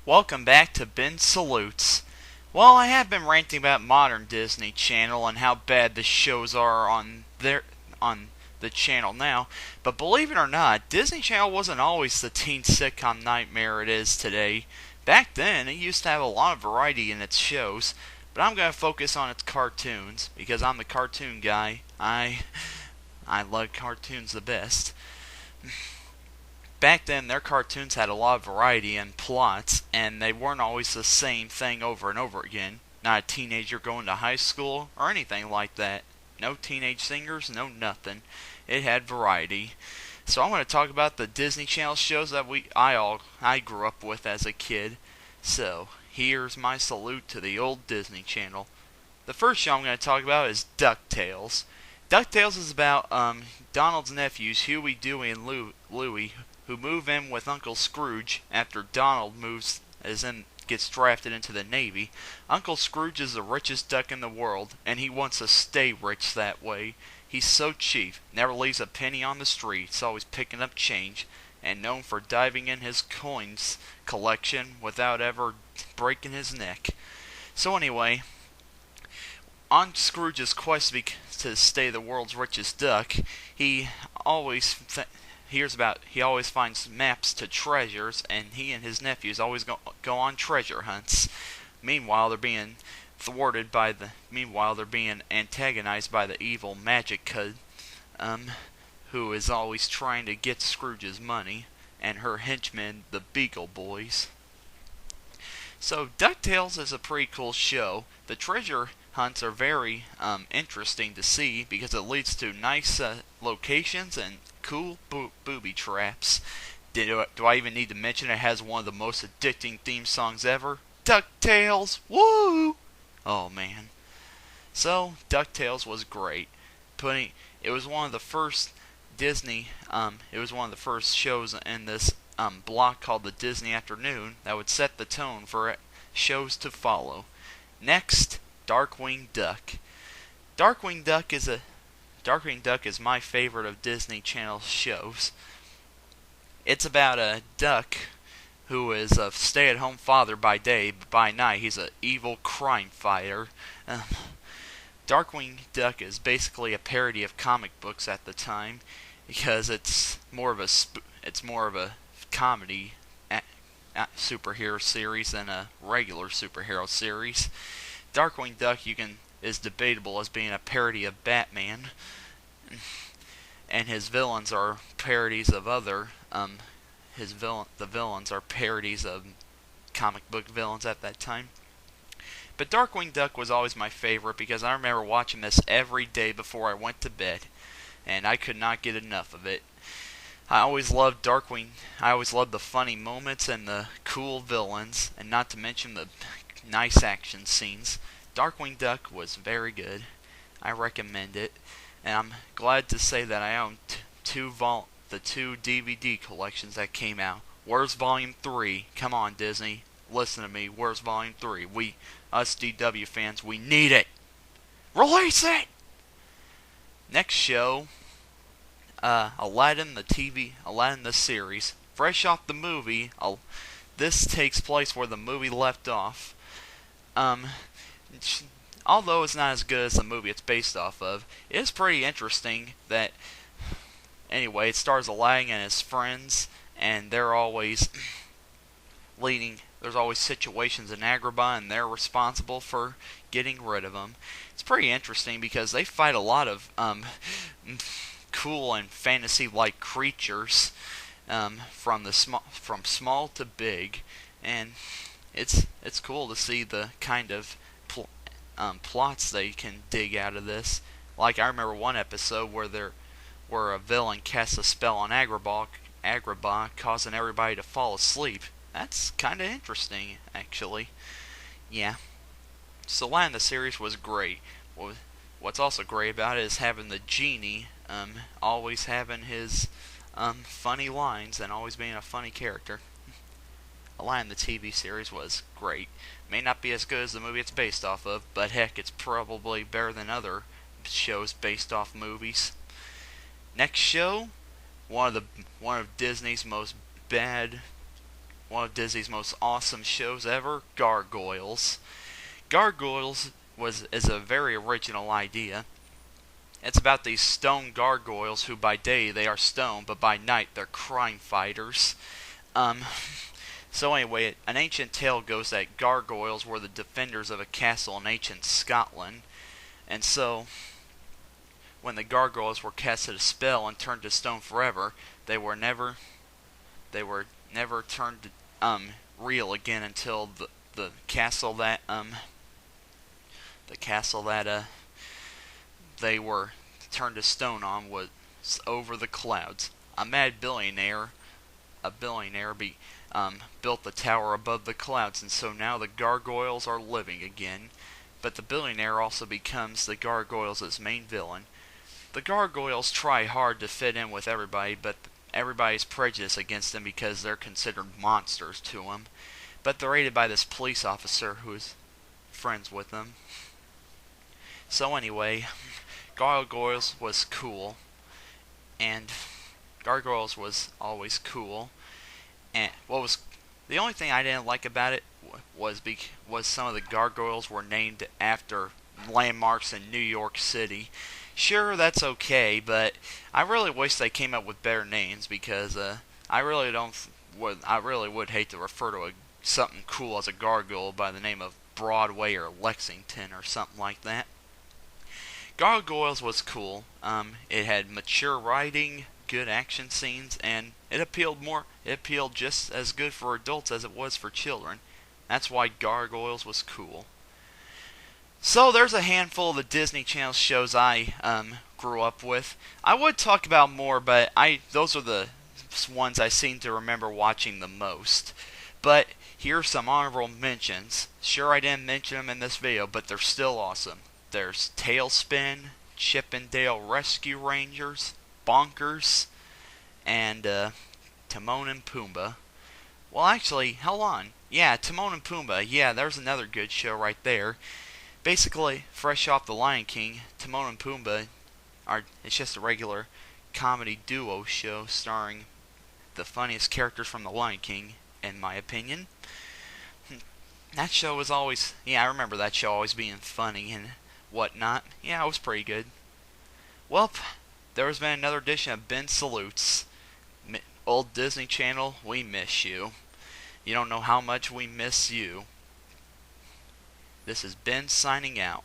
Welcome back to Ben Salutes. Well, I have been ranting about modern Disney Channel and how bad the shows are on the channel now, but believe it or not, Disney Channel wasn't always the teen sitcom nightmare it is today. Back then, it used to have a lot of variety in its shows, but I'm going to focus on its cartoons because I'm the cartoon guy. I love cartoons the best. Back then, their cartoons had a lot of variety and plots, and they weren't always the same thing over and over again. Not a teenager going to high school or anything like that. No teenage singers, no nothing. It had variety. So I'm going to talk about the Disney Channel shows that I grew up with as a kid. So here's my salute to the old Disney Channel. The first show I'm going to talk about is DuckTales. DuckTales is about Donald's nephews, Huey, Dewey, and Louie, who move in with Uncle Scrooge after Donald gets drafted into the Navy. Uncle Scrooge is the richest duck in the world, and he wants to stay rich that way. He's so cheap, never leaves a penny on the street, he's always picking up change, and known for diving in his coins collection without ever breaking his neck. So anyway, on Scrooge's quest to stay the world's richest duck, he always finds maps to treasures, and he and his nephews always go on treasure hunts. Meanwhile, they're being antagonized by the evil Magic Kid, who is always trying to get Scrooge's money, and her henchmen, the Beagle Boys. So DuckTales is a pretty cool show. The treasure hunts are very interesting to see because it leads to nice locations and cool booby traps. Do I even need to mention it has one of the most addicting theme songs ever? DuckTales! Woo! Oh man. So DuckTales was great. It was one of the first shows in this block called the Disney Afternoon that would set the tone for shows to follow. Next, Darkwing Duck. Darkwing Duck is my favorite of Disney Channel shows. It's about a duck who is a stay-at-home father by day, but by night he's an evil crime fighter. Darkwing Duck is basically a parody of comic books at the time because it's more of a comedy superhero series than a regular superhero series. Darkwing Duck is debatable as being a parody of Batman, and his villains are parodies of other the villains are parodies of comic book villains at that time. But Darkwing Duck was always my favorite because I remember watching this every day before I went to bed, and I could not get enough of it. I always loved Darkwing. I always loved the funny moments and the cool villains, and not to mention the nice action scenes. Darkwing Duck was very good. I recommend it, and I'm glad to say that I own the two DVD collections that came out. Where's Volume 3? Come on, Disney. Listen to me. Where's Volume 3? Us DW fans, we need it. Release it! Next show, Aladdin the series. Fresh off the movie, this takes place where the movie left off. Although it's not as good as the movie it's based off of, it is pretty interesting that, anyway, it stars Aladdin and his friends, and they're always there's always situations in Agrabah, and they're responsible for getting rid of them. It's pretty interesting because they fight a lot of cool and fantasy-like creatures from small to big, and it's cool to see the kind of plots they can dig out of this. Like I remember one episode where a villain casts a spell on Agrabah, causing everybody to fall asleep. That's kind of interesting, actually. Yeah. So Aladdin the series was great. What's also great about it is having the genie always having his funny lines and always being a funny character. Aladdin the TV series was great. May not be as good as the movie it's based off of, but heck, it's probably better than other shows based off movies. Next show, one of Disney's most bad one of Disney's most awesome shows ever, Gargoyles. Gargoyles is a very original idea. It's about these stone gargoyles who by day they are stone, but by night they're crime fighters. Um, so anyway, an ancient tale goes that gargoyles were the defenders of a castle in ancient Scotland, and so when the gargoyles were casted a spell and turned to stone forever, they were never turned to real again until the castle that they were turned to stone on was over the clouds. A mad billionaire, built the tower above the clouds, and so now the gargoyles are living again. But the billionaire also becomes the gargoyles' main villain. The gargoyles try hard to fit in with everybody, but everybody's prejudiced against them because they're considered monsters to them. But they're aided by this police officer who is friends with them. So anyway, Gargoyles was cool, and Gargoyles was always cool. And the only thing I didn't like about it was some of the gargoyles were named after landmarks in New York City. Sure, that's okay, but I really wish they came up with better names because I really would hate to refer to something cool as a gargoyle by the name of Broadway or Lexington or something like that. Gargoyles was cool. It had mature writing, good action scenes, and it appealed just as good for adults as it was for children. That's why Gargoyles was cool. So there's a handful of the Disney Channel shows I grew up with. I would talk about more, but those are the ones I seem to remember watching the most. But here's some honorable mentions. Sure, I didn't mention them in this video, but they're still awesome. There's Tailspin, Chip and Dale Rescue Rangers, Bonkers, and Timon and Pumbaa. Well, actually, hold on. Yeah, Timon and Pumbaa. Yeah, there's another good show right there. Basically, fresh off The Lion King, Timon and Pumbaa it's just a regular comedy duo show starring the funniest characters from The Lion King, in my opinion. That show was always, I remember that show always being funny and whatnot. Yeah, it was pretty good. Well, there has been another edition of Ben Salutes. Old Disney Channel, we miss you. You don't know how much we miss you. This is Ben signing out.